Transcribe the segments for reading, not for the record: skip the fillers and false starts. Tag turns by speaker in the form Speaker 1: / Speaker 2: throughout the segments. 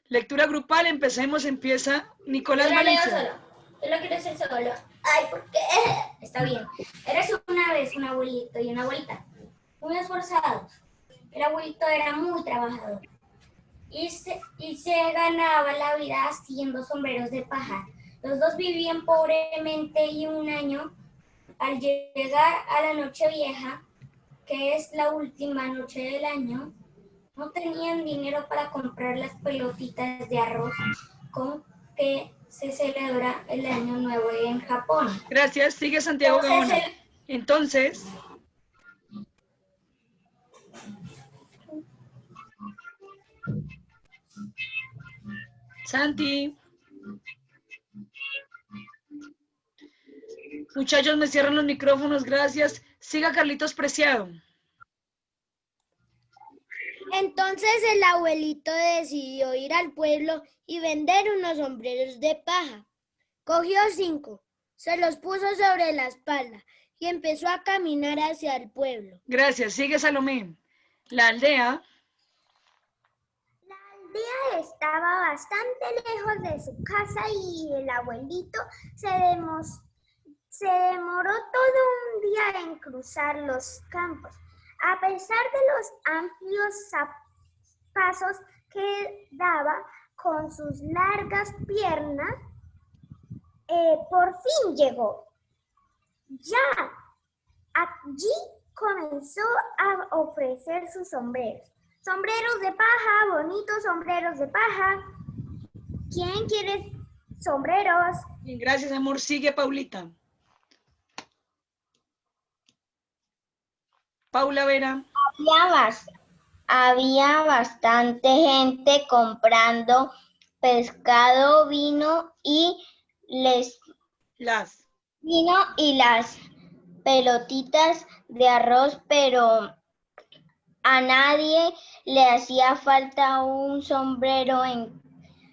Speaker 1: Lectura grupal, empecemos, empieza Nicolás
Speaker 2: Yo la leo
Speaker 1: Valencia.
Speaker 2: solo. Yo lo quiero hacer solo. Ay, ¿por qué? Está bien. Érase una vez un abuelito y una abuelita, muy esforzados. El abuelito era muy trabajador y se ganaba la vida haciendo sombreros de paja. Los dos vivían pobremente y un año, al llegar a la Nochevieja, que es la última noche del año, no tenían dinero para comprar las pelotitas de arroz con que se celebra el Año Nuevo en Japón.
Speaker 1: Gracias, sigue Santiago Gaona. Entonces, Santi. Muchachos, me cierran los micrófonos, gracias. Siga Carlitos Preciado.
Speaker 3: Entonces el abuelito decidió ir al pueblo y vender unos sombreros de paja. Cogió 5, se los puso sobre la espalda y empezó a caminar hacia el pueblo.
Speaker 1: Gracias, sigue Salomé. La aldea
Speaker 4: estaba bastante lejos de su casa y el abuelito se demoró todo un día en cruzar los campos. A pesar de los amplios pasos que daba con sus largas piernas, por fin llegó. Ya allí comenzó a ofrecer sus sombreros. Sombreros de paja, bonitos sombreros de paja. ¿Quién quiere sombreros?
Speaker 1: Bien, gracias, amor. Sigue Paulita. Paula Vera.
Speaker 5: Había bastante gente comprando pescado, vino y las pelotitas de arroz, pero a nadie le hacía falta un sombrero.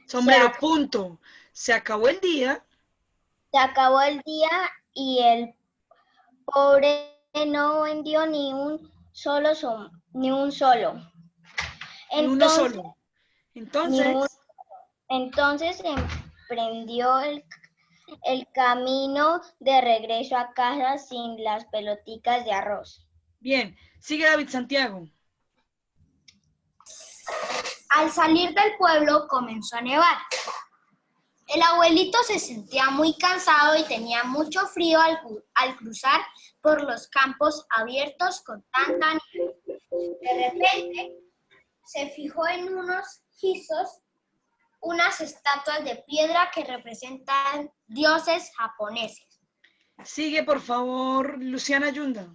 Speaker 1: Sombrero, punto. Se acabó el día.
Speaker 5: Se acabó el día y el pobre no vendió ni un solo. Entonces emprendió el camino de regreso a casa sin las pelotitas de arroz.
Speaker 1: Bien, sigue David Santiago.
Speaker 2: Al salir del pueblo comenzó a nevar. El abuelito se sentía muy cansado y tenía mucho frío al cruzar por los campos abiertos con tanta nieve. De repente se fijó en unos guisos, unas estatuas de piedra que representan dioses japoneses.
Speaker 1: Sigue, por favor, Luciana Yunda.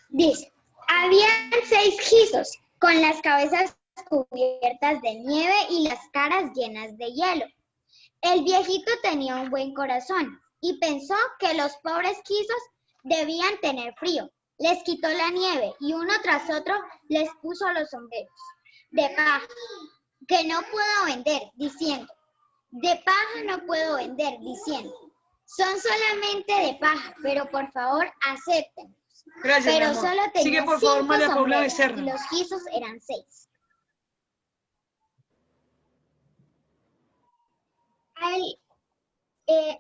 Speaker 4: Dice, habían 6 guisos con las cabezas cubiertas de nieve y las caras llenas de hielo. El viejito tenía un buen corazón y pensó que los pobres guisos debían tener frío. Les quitó la nieve y uno tras otro les puso los sombreros de paja que no puedo vender, diciendo, de paja no puedo vender, diciendo, son solamente de paja, pero por favor acéptenlos.
Speaker 1: Gracias,
Speaker 4: pero
Speaker 1: mi amor.
Speaker 4: solo tenía
Speaker 1: Sigue, por favor,
Speaker 4: 5
Speaker 1: María Paula
Speaker 4: sombreros
Speaker 1: Becerra.
Speaker 4: y los guisos eran 6.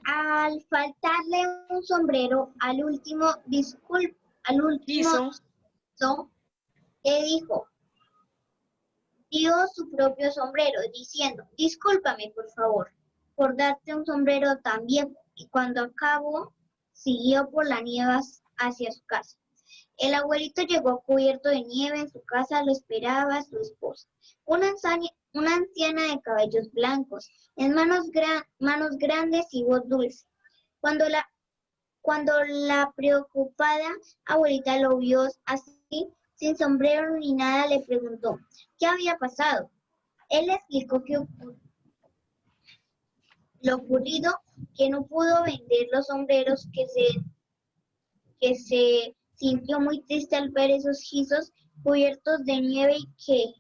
Speaker 4: Al faltarle un sombrero al último
Speaker 1: Guiso,
Speaker 4: le dijo, dio su propio sombrero, diciendo, discúlpame, por favor, por darte un sombrero tan viejo. Y cuando acabó, siguió por la nieve hacia su casa. El abuelito llegó cubierto de nieve. En su casa lo esperaba su esposa, una anciana de cabellos blancos, en manos grandes y voz dulce. Cuando la preocupada abuelita lo vio así, sin sombrero ni nada, le preguntó qué había pasado. Él le explicó lo ocurrido, que no pudo vender los sombreros, que se sintió muy triste al ver esos guisos cubiertos de nieve y que,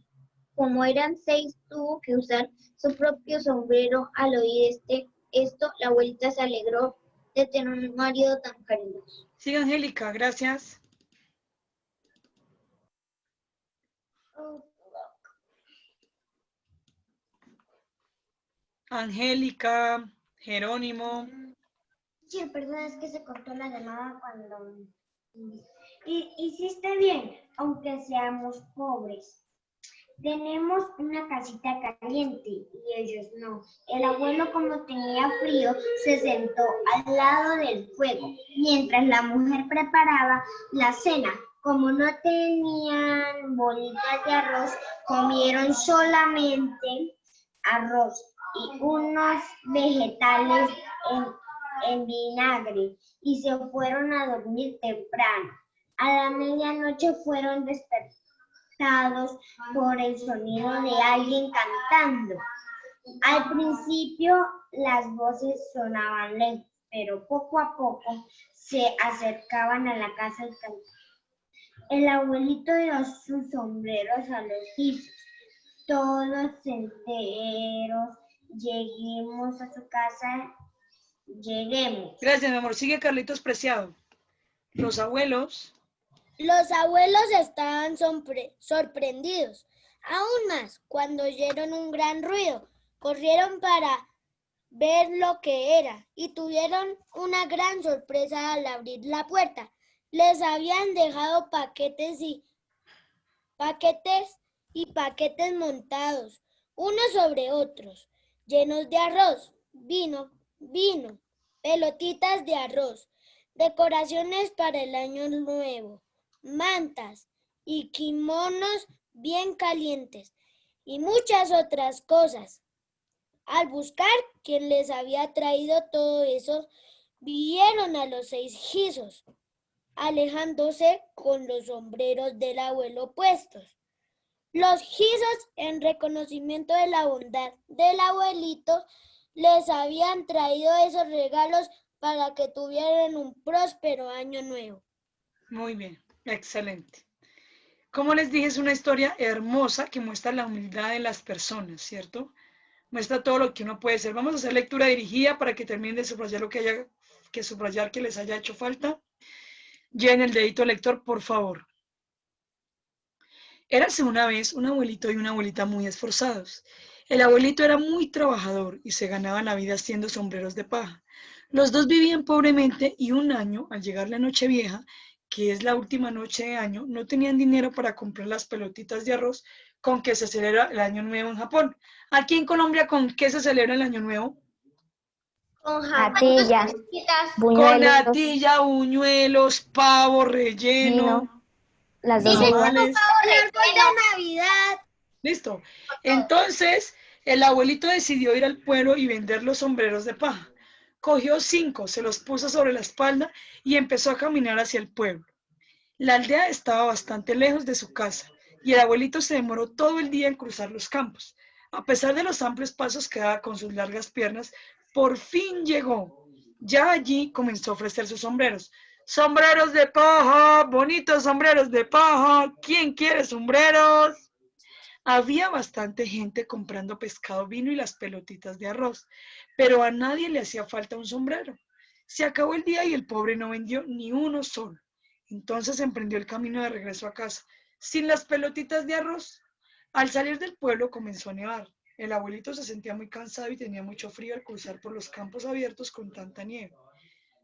Speaker 4: como eran 6, tuvo que usar su propio sombrero. Al oír esto, la abuelita se alegró de tener un marido tan cariñoso.
Speaker 1: sigue Angélica, gracias. Angélica, Jerónimo.
Speaker 2: Sí, perdón, es que se cortó la llamada cuando... Hiciste bien, aunque seamos pobres. Tenemos una casita caliente y ellos no. El abuelo, como tenía frío, se sentó al lado del fuego mientras la mujer preparaba la cena. Como no tenían bolitas de arroz, comieron solamente arroz y unos vegetales en vinagre y se fueron a dormir temprano. A la medianoche fueron despertados por el sonido de alguien cantando. Al principio las voces sonaban lejos, pero poco a poco se acercaban a la casa y cantaban. El abuelito dio sus sombreros a los guisos. Todos enteros, lleguemos a su casa, lleguemos.
Speaker 1: Gracias, mi amor. Sigue Carlitos Preciado. Los abuelos.
Speaker 3: Los abuelos estaban sorprendidos, aún más cuando oyeron un gran ruido. Corrieron para ver lo que era y tuvieron una gran sorpresa al abrir la puerta. Les habían dejado paquetes montados, unos sobre otros, llenos de arroz, vino, pelotitas de arroz, decoraciones para el año nuevo, mantas y kimonos bien calientes y muchas otras cosas. Al buscar quién les había traído todo eso, vieron a los 6 guisos, alejándose con los sombreros del abuelo puestos. Los guisos, en reconocimiento de la bondad del abuelito, les habían traído esos regalos para que tuvieran un próspero año nuevo.
Speaker 1: Muy bien, excelente. Como les dije, es una historia hermosa que muestra la humildad de las personas, ¿cierto? Muestra todo lo que uno puede ser. Vamos a hacer lectura dirigida para que terminen de subrayar lo que haya que subrayar que les haya hecho falta. Lleven el dedito lector, por favor. Érase una vez un abuelito y una abuelita muy esforzados. El abuelito era muy trabajador y se ganaba la vida haciendo sombreros de paja. Los dos vivían pobremente y un año, al llegar la Nochevieja, que es la última noche de año, no tenían dinero para comprar las pelotitas de arroz con que se celebra el Año Nuevo en Japón. Aquí en Colombia, ¿con qué se celebra el Año Nuevo?
Speaker 5: Natilla,
Speaker 1: Con
Speaker 5: buñuelos,
Speaker 1: natilla, buñuelos, pavo relleno,
Speaker 5: vino, las dos
Speaker 1: tamales.
Speaker 3: El árbol de Navidad.
Speaker 1: Listo. Entonces, el abuelito decidió ir al pueblo y vender los sombreros de paja. Cogió 5, se los puso sobre la espalda y empezó a caminar hacia el pueblo. La aldea estaba bastante lejos de su casa y el abuelito se demoró todo el día en cruzar los campos. A pesar de los amplios pasos que daba con sus largas piernas, por fin llegó. Ya allí comenzó a ofrecer sus sombreros. Sombreros de paja, bonitos sombreros de paja. ¿Quién quiere sombreros? Había bastante gente comprando pescado, vino y las pelotitas de arroz, pero a nadie le hacía falta un sombrero. Se acabó el día y el pobre no vendió ni uno solo. Entonces emprendió el camino de regreso a casa, sin las pelotitas de arroz. Al salir del pueblo comenzó a nevar. El abuelito se sentía muy cansado y tenía mucho frío al cruzar por los campos abiertos con tanta nieve.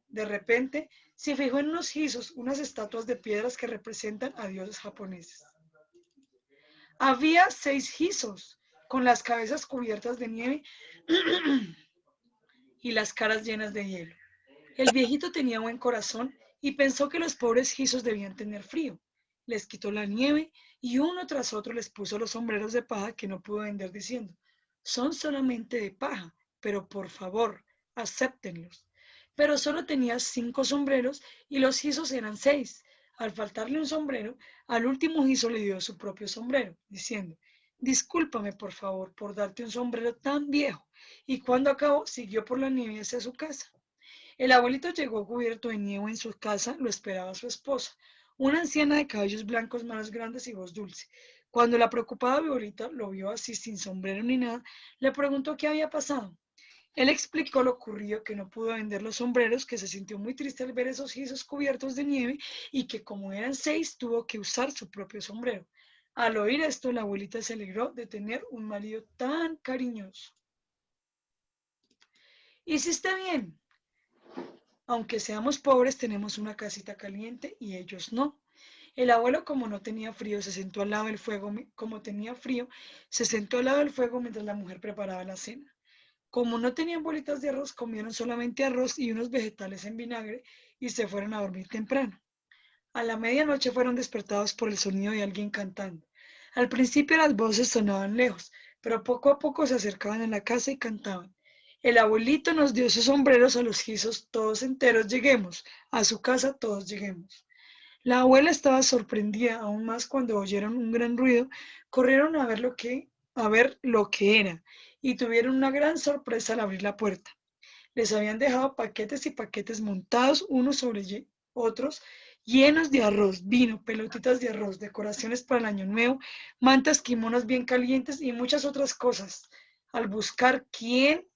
Speaker 1: De repente se fijó en unos guisos, unas estatuas de piedras que representan a dioses japoneses. Había 6 guisos, con las cabezas cubiertas de nieve y las caras llenas de hielo. El viejito tenía buen corazón y pensó que los pobres guisos debían tener frío. Les quitó la nieve y uno tras otro les puso los sombreros de paja que no pudo vender diciendo, son solamente de paja, pero por favor, acéptenlos. Pero solo tenía 5 sombreros y los guisos eran 6. Al faltarle un sombrero, al último guiso le dio su propio sombrero, diciendo, discúlpame por favor por darte un sombrero tan viejo. Y cuando acabó, siguió por la nieve hacia su casa. El abuelito llegó cubierto de nieve en su casa, lo esperaba su esposa, una anciana de cabellos blancos, manos grandes y voz dulce. Cuando la preocupada abuelita lo vio así sin sombrero ni nada, le preguntó qué había pasado. Él explicó lo ocurrido, que no pudo vender los sombreros, que se sintió muy triste al ver esos guisos cubiertos de nieve y que como eran 6 tuvo que usar su propio sombrero. Al oír esto, la abuelita se alegró de tener un marido tan cariñoso. Hiciste bien. Aunque seamos pobres, tenemos una casita caliente y ellos no. El abuelo, como no tenía frío, se sentó al lado del fuego. Como tenía frío, se sentó al lado del fuego mientras la mujer preparaba la cena. Como no tenían bolitas de arroz, comieron solamente arroz y unos vegetales en vinagre y se fueron a dormir temprano. A la medianoche fueron despertados por el sonido de alguien cantando. Al principio las voces sonaban lejos, pero poco a poco se acercaban a la casa y cantaban. El abuelito nos dio sus sombreros a los guisos, todos enteros lleguemos, a su casa todos lleguemos. La abuela estaba sorprendida aún más cuando oyeron un gran ruido, corrieron a ver lo que era y tuvieron una gran sorpresa al abrir la puerta. Les habían dejado paquetes y paquetes montados unos sobre otros, llenos de arroz, vino, pelotitas de arroz, decoraciones para el año nuevo, mantas, kimonos bien calientes y muchas otras cosas. Al buscar quién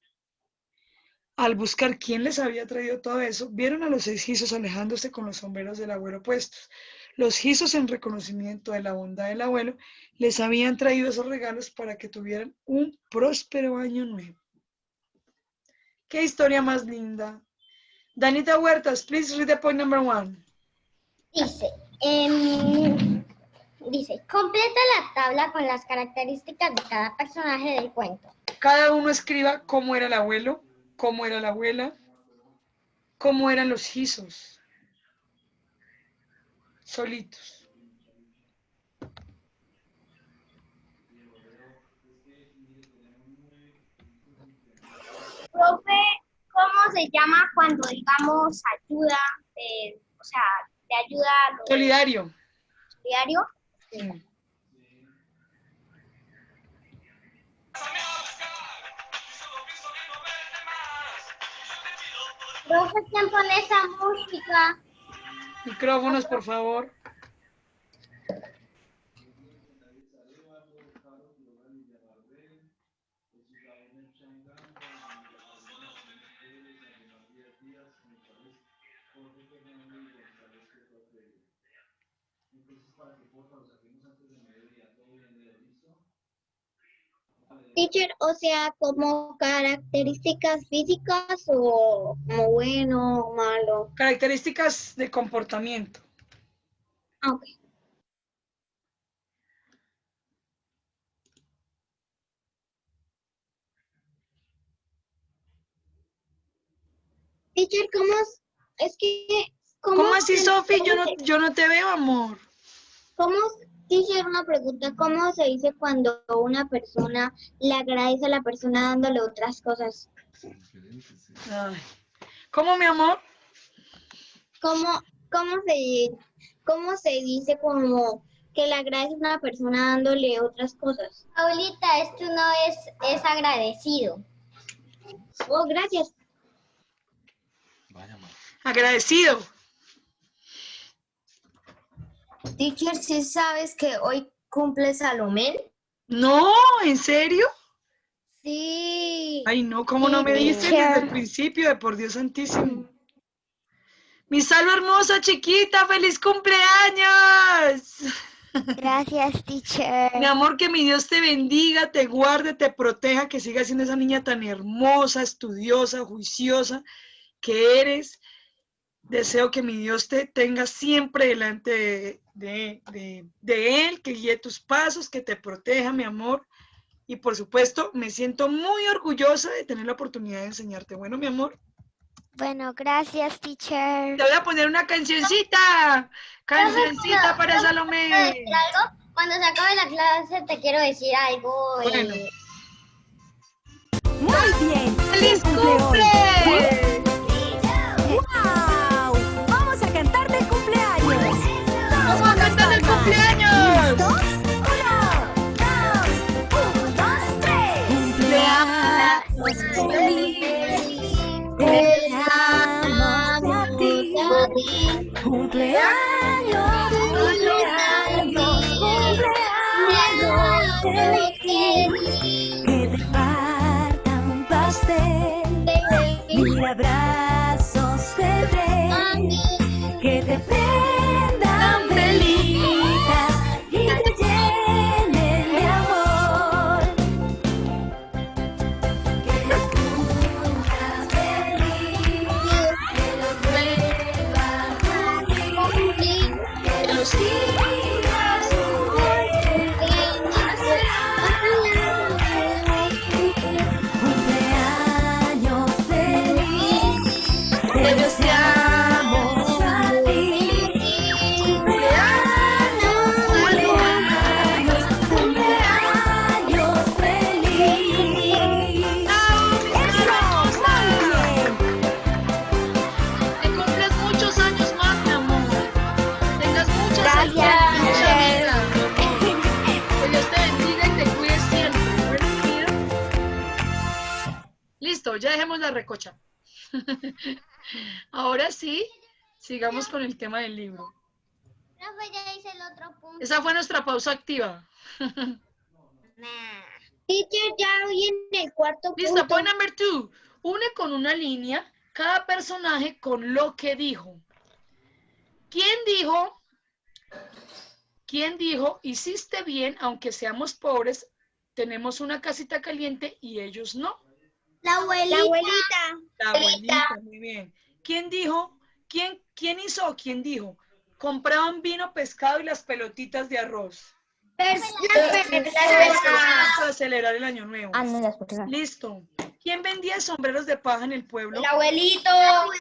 Speaker 1: les había traído todo eso, vieron a los 6 gizos alejándose con los sombreros del abuelo puestos. Los gizos, en reconocimiento de la bondad del abuelo, les habían traído esos regalos para que tuvieran un próspero año nuevo. ¡Qué historia más linda! Danita Huertas, please read the point number 1.
Speaker 5: Dice, completa la tabla con las características de cada personaje del cuento.
Speaker 1: Cada uno escriba cómo era el abuelo, cómo era la abuela, cómo eran los gizos, solitos.
Speaker 4: Profe, ¿cómo se llama cuando digamos ayuda, de ayuda a los
Speaker 1: Solidario.
Speaker 4: diarios?
Speaker 1: Sí.
Speaker 4: Profe, ¿quién pone esa música?
Speaker 1: Micrófonos, por favor.
Speaker 4: Teacher, o sea, como características físicas o como bueno o malo.
Speaker 1: Características de comportamiento.
Speaker 4: Ok. Teacher,
Speaker 1: ¿Cómo así, Sofi? Yo no te veo, amor.
Speaker 4: ¿Cómo, teacher, una pregunta, ¿cómo se dice cuando una persona le agradece a la persona dándole otras cosas?
Speaker 1: Ay. ¿Cómo, mi amor?
Speaker 4: ¿Cómo se dice como que le agradece a una persona dándole otras cosas?
Speaker 5: Abuelita, es que uno es agradecido.
Speaker 4: Oh, gracias.
Speaker 1: Agradecido.
Speaker 6: Teacher, ¿sí sabes que hoy cumple Salomé?
Speaker 1: No, ¿en serio?
Speaker 3: Sí.
Speaker 1: Ay, no, ¿cómo no me dices desde el principio? De por Dios santísimo. Mi Salo hermosa, chiquita, ¡feliz cumpleaños!
Speaker 3: Gracias, teacher.
Speaker 1: Mi amor, que mi Dios te bendiga, te guarde, te proteja, que sigas siendo esa niña tan hermosa, estudiosa, juiciosa que eres. Deseo que mi Dios te tenga siempre delante de Él, que guíe tus pasos, que te proteja, mi amor. Y por supuesto, me siento muy orgullosa de tener la oportunidad de enseñarte. Bueno, mi amor.
Speaker 3: Bueno, gracias, teacher.
Speaker 1: Te voy a poner una cancioncita. Cancioncita para Salomé.
Speaker 5: ¿Algo? Cuando se acabe la clase te quiero decir algo.
Speaker 1: Bueno.
Speaker 7: Muy bien.
Speaker 1: ¡Feliz cumple!
Speaker 7: ¡Wow! Vamos a cantar del cumpleaños.
Speaker 1: ¡Vamos a cantar el cumpleaños!
Speaker 7: ¿Listos? 1, 2, 3. Cumpleaños feliz. Deseamos a ti. Cumpleaños, cumpleaños, cumpleaños feliz. Que te parta un pastel. Mil abrazos te dé, que te prendan velitas y te lleven
Speaker 1: Listo, ya dejemos la recocha. Ahora sí, sigamos con el tema del libro.
Speaker 4: Profe, ya hice el otro punto.
Speaker 1: Esa fue nuestra pausa activa.
Speaker 4: Teacher, ya voy en el cuarto
Speaker 1: Listo,
Speaker 4: punto.
Speaker 1: point number 2. Une con una línea cada personaje con lo que dijo. ¿Quién dijo? ¿Quién dijo? Hiciste bien, aunque seamos pobres, tenemos una casita caliente y ellos no.
Speaker 3: La abuelita.
Speaker 4: La abuelita.
Speaker 1: La abuelita, muy bien. ¿Quién dijo? ¿Quién hizo o quién dijo? Compraban vino, pescado y las pelotitas de arroz. Para celebrar el año nuevo.
Speaker 5: no las personas.
Speaker 1: Listo. ¿Quién vendía sombreros de paja en el pueblo?
Speaker 2: El abuelito.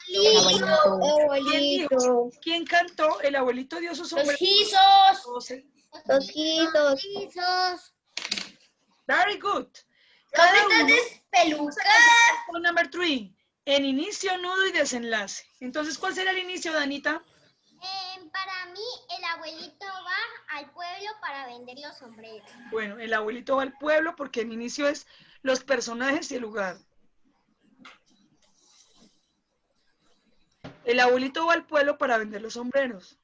Speaker 1: ¿Quién dijo? ¿Quién cantó? El abuelito dio sus sombreros.
Speaker 2: Gisos.
Speaker 4: Los hitos.
Speaker 1: Very good. Cada uno.
Speaker 2: Peluca.
Speaker 1: Con number 3. En inicio, nudo y desenlace. Entonces, ¿cuál será el inicio, Danita?
Speaker 4: Para mí, el abuelito va al pueblo para vender los sombreros.
Speaker 1: Bueno, el abuelito va al pueblo porque el inicio es los personajes y el lugar. El abuelito va al pueblo para vender los sombreros.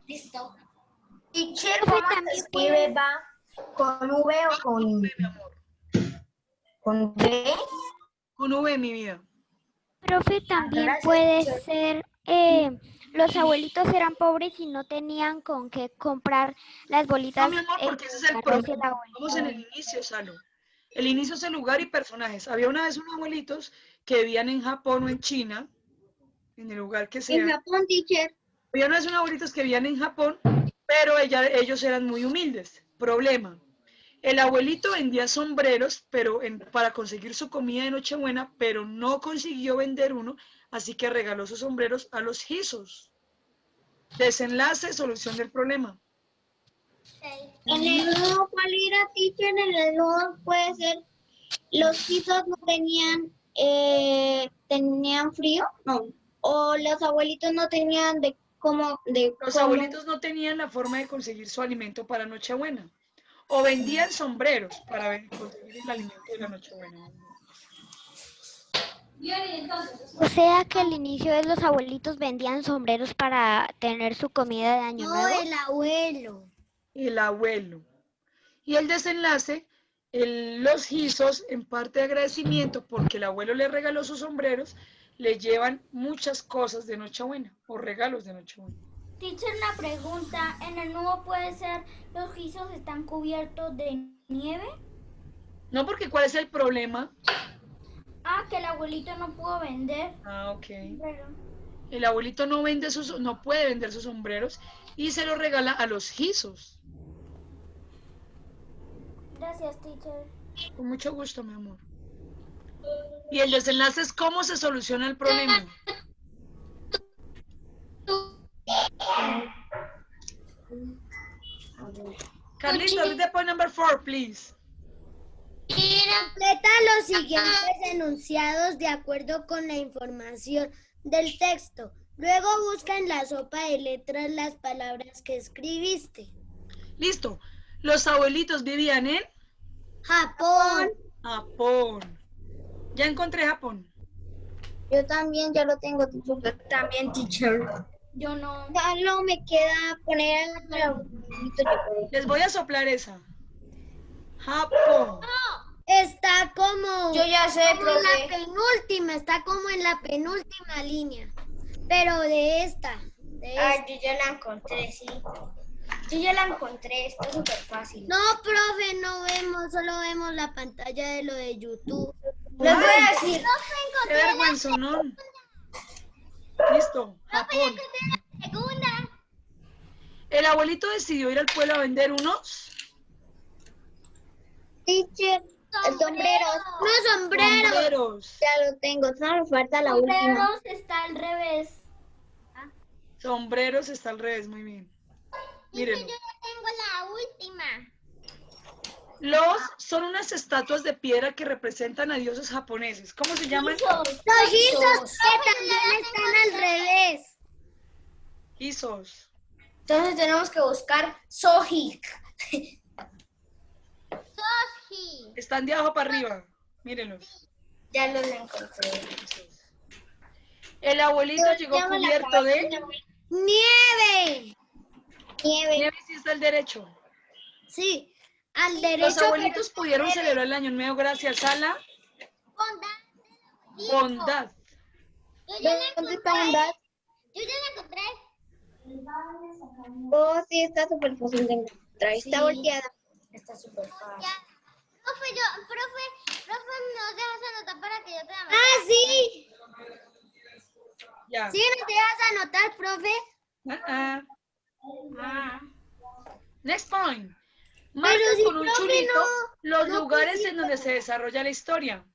Speaker 2: Listo.
Speaker 5: Teacher, ¿cómo se escribe va? ¿Con V o con B?
Speaker 1: Con V, mi vida.
Speaker 3: Profe, también
Speaker 5: Gracias,
Speaker 3: puede
Speaker 5: teacher.
Speaker 3: ser, los abuelitos eran pobres y no tenían con qué comprar las bolitas.
Speaker 1: No, mi amor, porque ese es el
Speaker 3: arroz y el
Speaker 1: problema.
Speaker 3: abuelito.
Speaker 1: Vamos en el inicio, Salo. El inicio es el lugar y personajes. Había una vez unos abuelitos que vivían en Japón o en China, en el lugar que
Speaker 4: En
Speaker 1: sea.
Speaker 4: Japón, teacher.
Speaker 1: Había una vez unos abuelitos que vivían en Japón, pero ellos eran muy humildes. Problema. El abuelito vendía sombreros para conseguir su comida de Nochebuena, pero no consiguió vender uno, así que regaló sus sombreros a los Gisos. Desenlace, solución del problema.
Speaker 4: En el nudo, ¿cuál era, teacher? En el nudo puede ser, los hitos no tenían frío, no. O los abuelitos no tenían
Speaker 1: Los abuelitos no tenían la forma de conseguir su alimento para Nochebuena. O vendían sombreros para conseguir el alimento de la Nochebuena.
Speaker 3: O sea que el inicio es los abuelitos vendían sombreros para tener su comida de año nuevo.
Speaker 6: el abuelo.
Speaker 1: El abuelo. Y el desenlace, los Gisos, en parte de agradecimiento porque el abuelo le regaló sus sombreros, le llevan muchas cosas de Nochebuena o regalos de Nochebuena.
Speaker 2: Teacher, una pregunta. ¿En el nudo puede ser los gisos están cubiertos de nieve?
Speaker 1: No, porque ¿cuál es el problema?
Speaker 2: Que el abuelito no pudo vender.
Speaker 1: Ok.
Speaker 2: Pero...
Speaker 1: El abuelito no puede vender sus sombreros y se los regala a los Gisos.
Speaker 2: Gracias, teacher.
Speaker 1: Con mucho gusto, mi amor. Y el desenlace es cómo se soluciona el problema. Carlito, read the point number 4, please.
Speaker 6: Completa los siguientes enunciados de acuerdo con la información del texto. Luego busca en la sopa de letras las palabras que escribiste.
Speaker 1: Listo. Los abuelitos vivían en
Speaker 6: Japón.
Speaker 1: Japón. Ya encontré Japón.
Speaker 4: Yo también ya lo tengo, teacher.
Speaker 5: Yo también, teacher.
Speaker 2: Yo no.
Speaker 4: Solo me queda poner el abuelito.
Speaker 1: Les voy a soplar esa. Japón.
Speaker 6: Está como,
Speaker 5: Yo ya sé,
Speaker 6: como en la
Speaker 5: profe.
Speaker 6: penúltima, está como en la penúltima línea. Pero de esta.
Speaker 5: Yo ya la encontré, sí. Yo ya la encontré, está súper fácil.
Speaker 6: No, profe, no vemos, solo vemos la pantalla de lo de YouTube.
Speaker 5: Les voy a decir.
Speaker 1: Qué vergüenza, ¿no? Listo. Japón.
Speaker 4: Segunda.
Speaker 1: El abuelito decidió ir al pueblo a vender unos
Speaker 4: Teacher, el sombrero.
Speaker 6: Unos sombreros.
Speaker 1: sombreros.
Speaker 4: Ya lo tengo, solo me falta la última.
Speaker 2: Sombreros está al revés.
Speaker 1: Sombreros está al revés, muy bien. Mírenlo.
Speaker 4: Tengo la última.
Speaker 1: Son unas estatuas de piedra que representan a dioses japoneses. ¿Cómo se llaman?
Speaker 6: Los guisos que también están al revés.
Speaker 1: Gisos.
Speaker 5: Entonces tenemos que buscar Sohik.
Speaker 4: aquí.
Speaker 1: Están de abajo para arriba. Mírenlos.
Speaker 2: Ya los encontré.
Speaker 1: El abuelito llegó cubierto de
Speaker 3: ¡Nieve!
Speaker 4: Nieve.
Speaker 1: nieve si está al derecho.
Speaker 3: Sí, al
Speaker 1: Los
Speaker 3: derecho.
Speaker 1: abuelitos pudieron celebrar el año nuevo gracias a la bondad.
Speaker 4: ¿Dónde está bondad?
Speaker 5: Yo ya la encontré.
Speaker 4: Oh, sí, está súper fácil de encontrar. Está volteada.
Speaker 2: Está súper fácil.
Speaker 5: Profe, ¿nos dejas anotar para que yo te la mande?
Speaker 3: Ah, sí.
Speaker 1: Ya.
Speaker 3: Sí, ¿nos dejas anotar, profe?
Speaker 1: Next point. Marquen
Speaker 3: Pero sí,
Speaker 1: con un
Speaker 3: profe,
Speaker 1: chulito los
Speaker 3: no
Speaker 1: lugares
Speaker 3: pusiste.
Speaker 1: en donde se desarrolla la historia.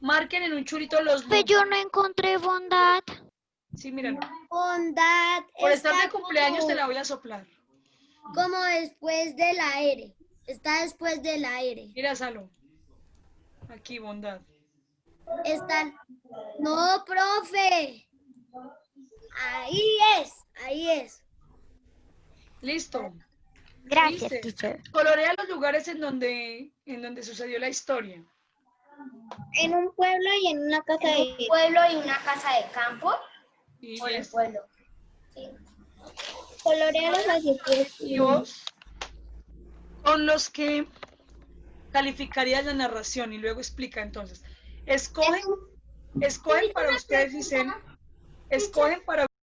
Speaker 1: Marquen en un chulito los
Speaker 6: Profe,
Speaker 1: lugares.
Speaker 6: yo no encontré bondad.
Speaker 1: Sí, míralo.
Speaker 3: Bondad
Speaker 1: Por estar
Speaker 3: está
Speaker 1: de cumpleaños
Speaker 3: como,
Speaker 1: te la voy a soplar.
Speaker 3: como después de la R. Está después de la R.
Speaker 1: Mira, Salo. Aquí, bondad.
Speaker 3: Están. No, profe. Ahí es. Ahí es.
Speaker 1: Listo.
Speaker 6: Gracias,
Speaker 1: ¿Viste?
Speaker 6: teacher.
Speaker 1: Colorea los lugares en donde sucedió la historia.
Speaker 4: En un pueblo y en una casa
Speaker 2: En
Speaker 4: de...
Speaker 2: un pueblo y una casa de campo.
Speaker 1: Y,
Speaker 2: O en el
Speaker 1: es-
Speaker 2: pueblo.
Speaker 4: Colorea los adjetivos.
Speaker 1: y vos son los que calificarías la narración y luego explica entonces. Escogen para ustedes, dicen, escogen para